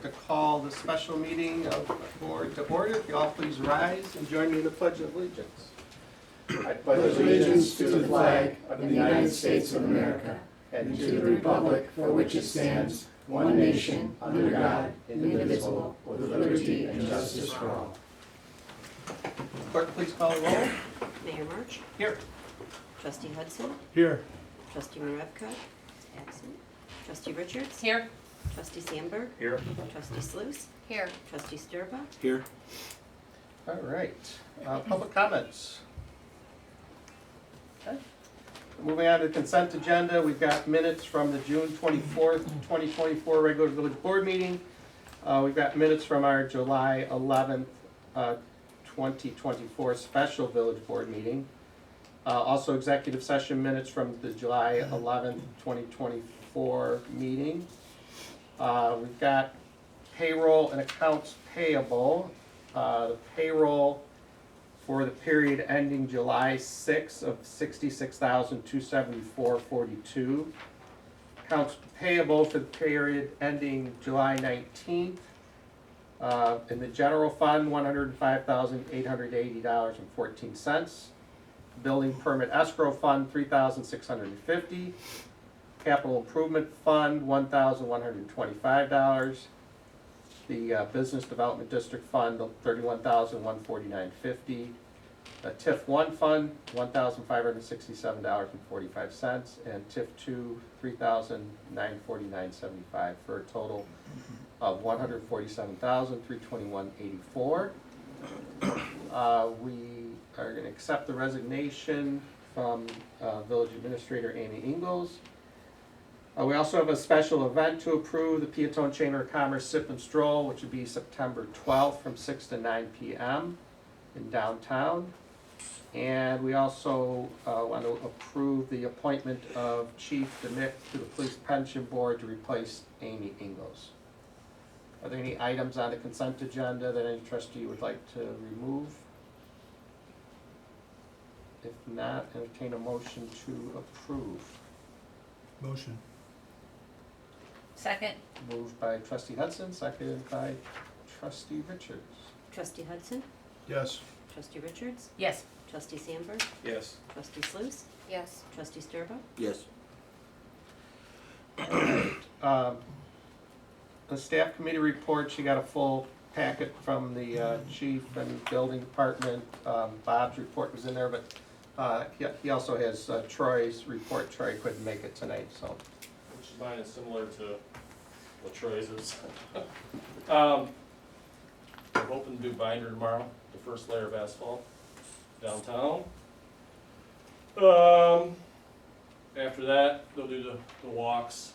to call the special meeting of the board to order. If you all please rise and join me in the Pledge of Allegiance. I pledge allegiance to the flag of the United States of America and to the republic for which it stands, one nation, under God, indivisible, with liberty and justice for all. Clerk, please call the roll. Mayor March, Here. Trustee Hudson, Here. Trustee Marevka, absent. Trustee Richards, Here. Trustee Sandberg, Here. Trustee Sluse, Here. Trustee Sturba, Here. All right. Public comments. Okay. Moving on to the consent agenda, we've got minutes from the June 24th, 2024 regular village board meeting. We've got minutes from our July 11th, 2024 special village board meeting. Also executive session minutes from the July 11th, 2024 meeting. We've got payroll and accounts payable. The payroll for the period ending July 6th of $66,274.42. Accounts payable for the period ending July 19th. In the general fund, $105,880.14. Building permit escrow fund, $3,650. Capital improvement fund, $1,125. The business development district fund, $31,149.50. The TIF 1 fund, $1,567.45, and TIF 2, $3,949.75 for a total of $147,321.84. We are going to accept the resignation from Village Administrator Amy Ingalls. We also have a special event to approve, the Peatone Chamber of Commerce Sip and Stroll, which would be September 12th from 6 to 9 p.m. in downtown. And we also want to approve the appointment of Chief DeMick to the Police Pension Board to replace Amy Ingalls. Are there any items on the consent agenda that any trustee would like to remove? If not, entertain a motion to approve. Motion. Second. Moved by trustee Hudson, seconded by trustee Richards. Trustee Hudson, Yes. Trustee Richards, Yes. Trustee Sandberg, Yes. Trustee Sluse, Yes. Trustee Sturba, Yes. The staff committee report, you got a full packet from the chief and building department. Bob's report was in there, but he also has Troy's report. Troy couldn't make it tonight, so. Which mine is similar to what Troy's is. We're hoping to do binder tomorrow, the first layer of asphalt downtown. After that, they'll do the walks.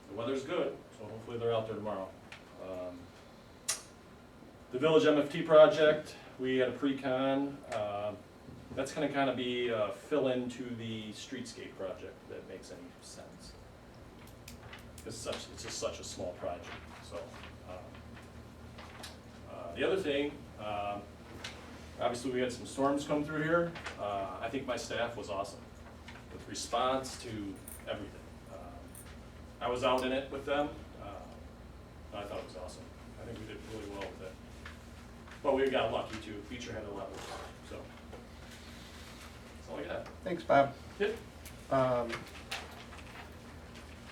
The weather's good, so hopefully they're out there tomorrow. The Village MFT project, we had a pre-con. That's gonna kind of be a fill-in to the streetscape project, if that makes any sense. It's just such a small project, so. The other thing, obviously we had some storms come through here. I think my staff was awesome with response to everything. I was out in it with them. I thought it was awesome. I think we did really well with it. But we got lucky too. Feature had a level, so. That's all I got. Thanks, Bob. Yep.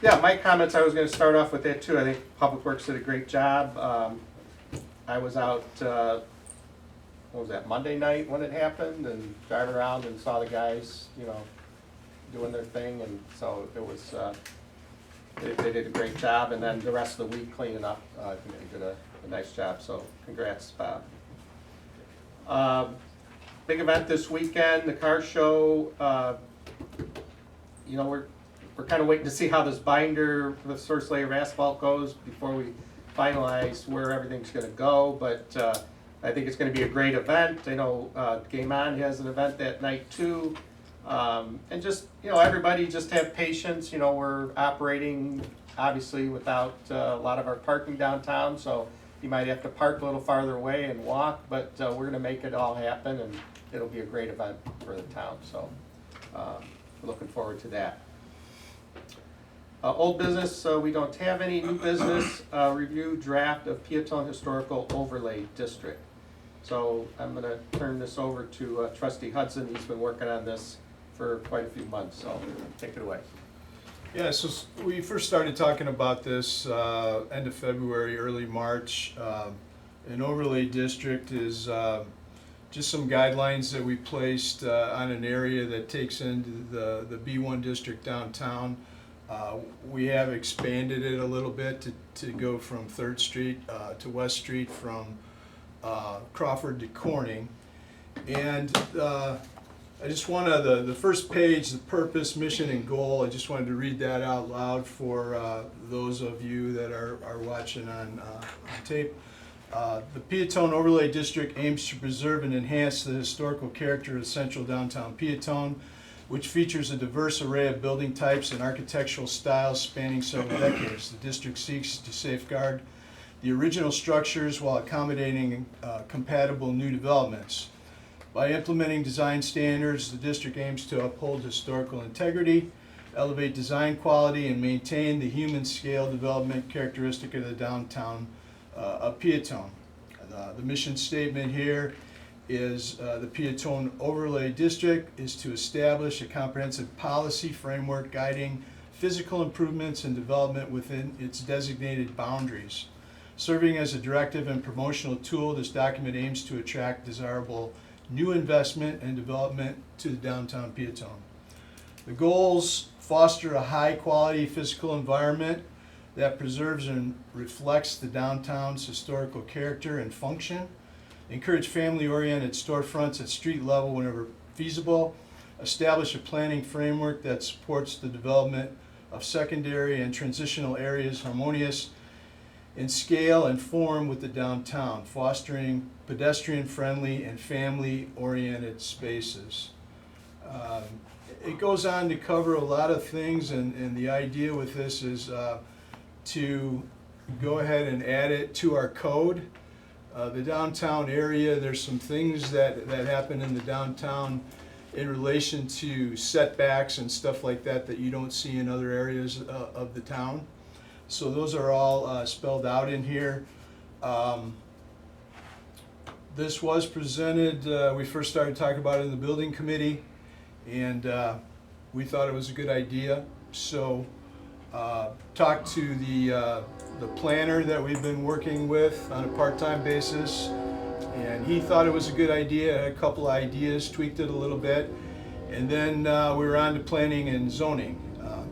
Yeah, my comments, I was gonna start off with that too. I think Public Works did a great job. I was out, what was that, Monday night when it happened, and driving around and saw the guys, doing their thing, and so it was, they did a great job, and then the rest of the week cleaning up, I think they did a nice job, so congrats, Bob. Big event this weekend, the car show. We're kind of waiting to see how this binder, the first layer of asphalt goes before we finalize where everything's going to go, but I think it's going to be a great event. I know Game On has an event that night too. And just, everybody just have patience. We're operating obviously without a lot of our parking downtown, so you might have to park a little farther away and walk, but we're going to make it all happen, and it'll be a great event for the town, so we're looking forward to that. Old business, we don't have any. New business, review draft of Peatone Historical Overlay District. So I'm gonna turn this over to trustee Hudson. He's been working on this for quite a few months, so take it away. Yeah, so we first started talking about this end of February, early March. An overlay district is just some guidelines that we placed on an area that takes into the B1 district downtown. We have expanded it a little bit to go from 3rd Street to West Street, from Crawford to Corning. And I just want to, the first page, the purpose, mission, and goal, I just wanted to read that out loud for those of you that are watching on tape. The Peatone Overlay District aims to preserve and enhance the historical character of central downtown Peatone, which features a diverse array of building types and architectural styles spanning several decades. The district seeks to safeguard the original structures while accommodating compatible new developments. By implementing design standards, the district aims to uphold historical integrity, elevate design quality, and maintain the human scale development characteristic of the downtown of Peatone. The mission statement here is the Peatone Overlay District is to establish a comprehensive policy framework guiding physical improvements and development within its designated boundaries. Serving as a directive and promotional tool, this document aims to attract desirable new investment and development to the downtown Peatone. The goals: foster a high-quality physical environment that preserves and reflects the downtown's historical character and function, encourage family-oriented storefronts at street level whenever feasible, establish a planning framework that supports the development of secondary and transitional areas harmonious in scale and form with the downtown, fostering pedestrian-friendly and family-oriented spaces. It goes on to cover a lot of things, and the idea with this is to go ahead and add it to our code. The downtown area, there's some things that happen in the downtown in relation to setbacks and stuff like that that you don't see in other areas of the town. So those are all spelled out in here. This was presented, we first started talking about it in the building committee, and we thought it was a good idea. So talked to the planner that we've been working with on a part-time basis, and he thought it was a good idea. Had a couple of ideas, tweaked it a little bit, and then we were on to planning and zoning.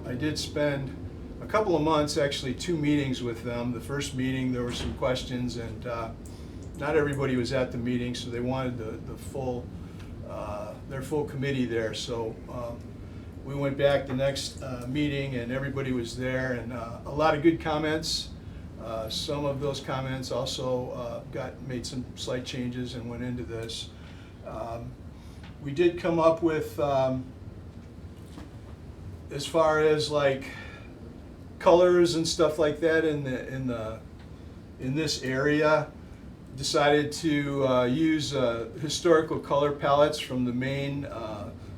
I did spend a couple of months, actually 2 meetings with them. The first meeting there were some questions, and not everybody was at the meeting, so they wanted the full their full committee there. So we went back the next meeting, and everybody was there, and a lot of good comments. Some of those comments also made some slight changes and went into this. We did come up with, as far as like colors and stuff like that in this area, decided to use historical color palettes from the main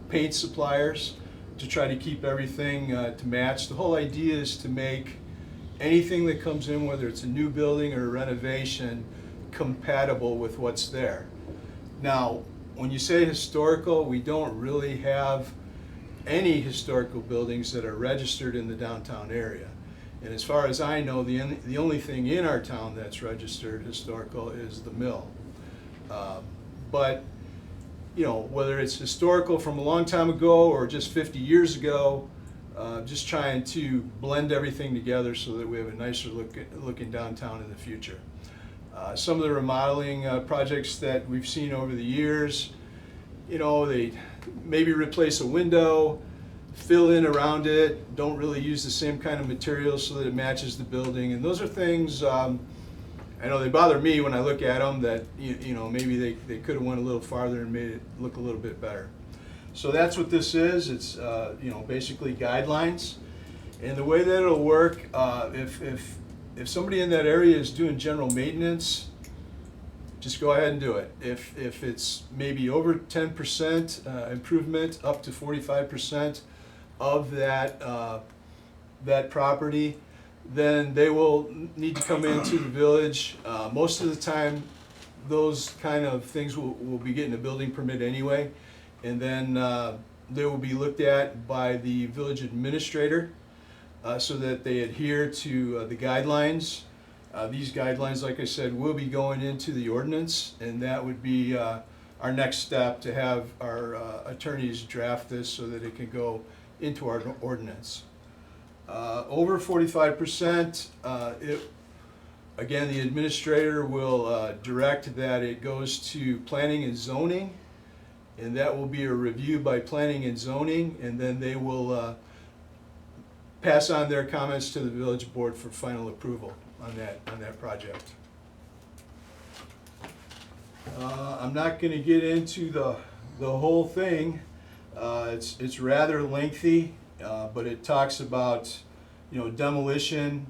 paint suppliers to try to keep everything to match. The whole idea is to make anything that comes in, whether it's a new building or a renovation, compatible with what's there. Now, when you say historical, we don't really have any historical buildings that are registered in the downtown area. And as far as I know, the only thing in our town that's registered historical is the mill. But you know, whether it's historical from a long time ago or just 50 years ago, just trying to blend everything together so that we have a nicer looking downtown in the future. Some of the remodeling projects that we've seen over the years, you know, they maybe replace a window, fill in around it, don't really use the same kind of materials so that it matches the building. And those are things, I know they bother me when I look at them, that you know, maybe they could have went a little farther and made it look a little bit better. So that's what this is. It's you know, basically guidelines. And the way that it'll work, if somebody in that area is doing general maintenance, just go ahead and do it. If it's maybe over 10% improvement, up to 45% of that that property, then they will need to come into the village. Most of the time, those kind of things will be getting a building permit anyway. And then they will be looked at by the village administrator so that they adhere to the guidelines. These guidelines, like I said, will be going into the ordinance, and that would be our next step, to have our attorneys draft this so that it can go into our ordinance. Over 45%, again, the administrator will direct that it goes to planning and zoning, and that will be a review by planning and zoning, and then they will pass on their comments to the village board for final approval on that project. I'm not going to get into the whole thing. It's rather lengthy, but it talks about, you know, demolition,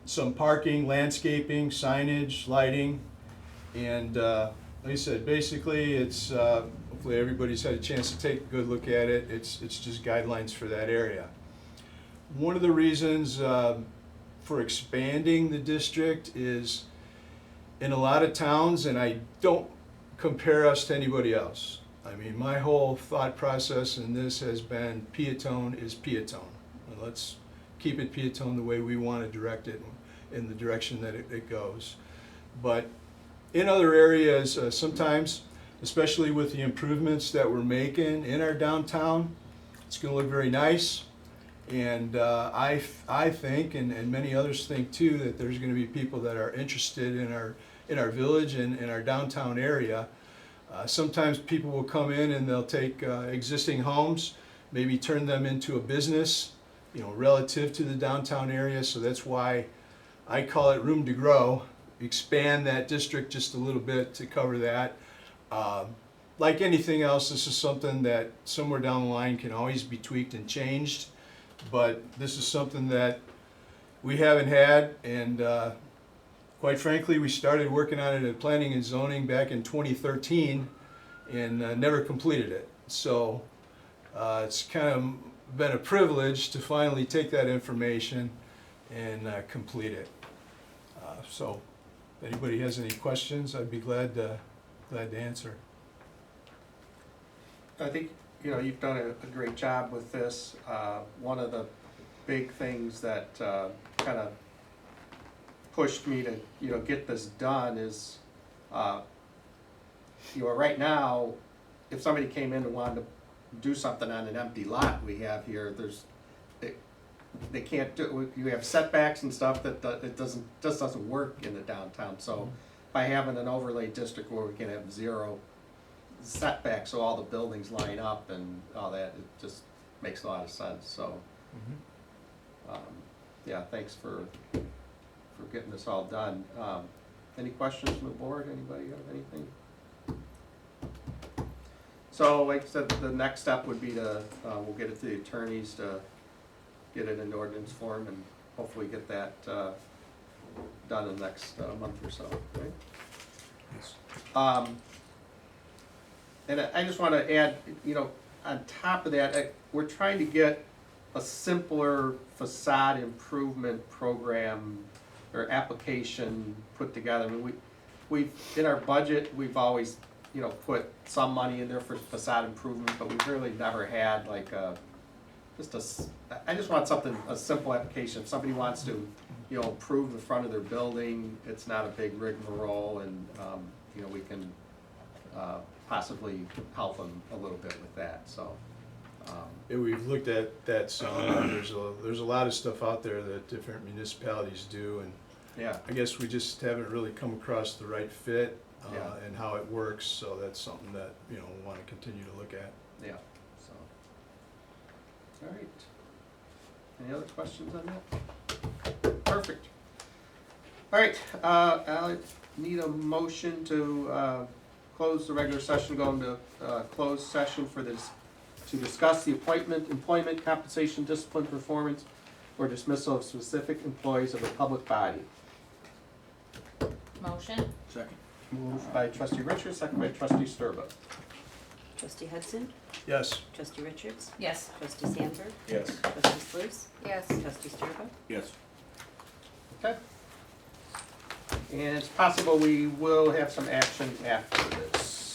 some parking, landscaping, signage, lighting, and like I said, basically it's hopefully everybody's had a chance to take a good look at it. It's just guidelines for that area. One of the reasons for expanding the district is, in a lot of towns, and I don't compare us to anybody else. I mean, my whole thought process in this has been Peatone is Peatone. And let's keep it Peatone the way we want to direct it in the direction that it goes. But in other areas, sometimes, especially with the improvements that we're making in our downtown, it's going to look very nice. And I think, and many others think too, that there's going to be people that are interested in our village and in our downtown area. Sometimes people will come in and they'll take existing homes, maybe turn them into a business, you know, relative to the downtown area. So that's why I call it room to grow. Expand that district just a little bit to cover that. Like anything else, this is something that somewhere down the line can always be tweaked and changed. But this is something that we haven't had, and quite frankly, we started working on it at Planning and Zoning back in 2013 and never completed it. So it's kind of been a privilege to finally take that information and complete it. So if anybody has any questions, I'd be glad to answer. I think, you know, you've done a great job with this. One of the big things that kind of pushed me to, you know, get this done is, you know, right now, if somebody came in and wanted to do something on an empty lot we have here, they can't do. You have setbacks and stuff that it just doesn't work in the downtown. So by having an overlay district where we can have zero setbacks, so all the buildings line up and all that, it just makes a lot of sense. So yeah, thanks for getting this all done. Any questions from the board? Anybody have anything? So like I said, the next step would be to, we'll get it to the attorneys to get it in ordinance form and hopefully get that done in the next month or so, right? Yes. And I just want to add, you know, on top of that, we're trying to get a simpler facade improvement program or application put together. I mean, we've in our budget, we've always, you know, put some money in there for facade improvement, but we've really never had like I just want something, a simple application. If somebody wants to, you know, improve the front of their building, it's not a big rigmarole, and you know, we can possibly help them a little bit with that. So Yeah, we've looked at that some. There's a lot of stuff out there that different municipalities do, and yeah, I guess we just haven't really come across the right fit Yeah. and how it works. So that's something that, you know, we want to continue to look at. yeah. So, all right. Any other questions on that? Perfect. All right. I need a motion to close the regular session, go into closed session for this to discuss the appointment, employment, compensation, discipline, performance, or dismissal of specific employees of a public body. Motion? Second. Moved by trustee Richards, second by trustee Sturba. Trustee Hudson, Yes. Trustee Richards, Yes. Trustee Sandberg, Yes. Trustee Sluse, Yes. Trustee Sturba, Yes. Okay. And it's possible we will have some action after this.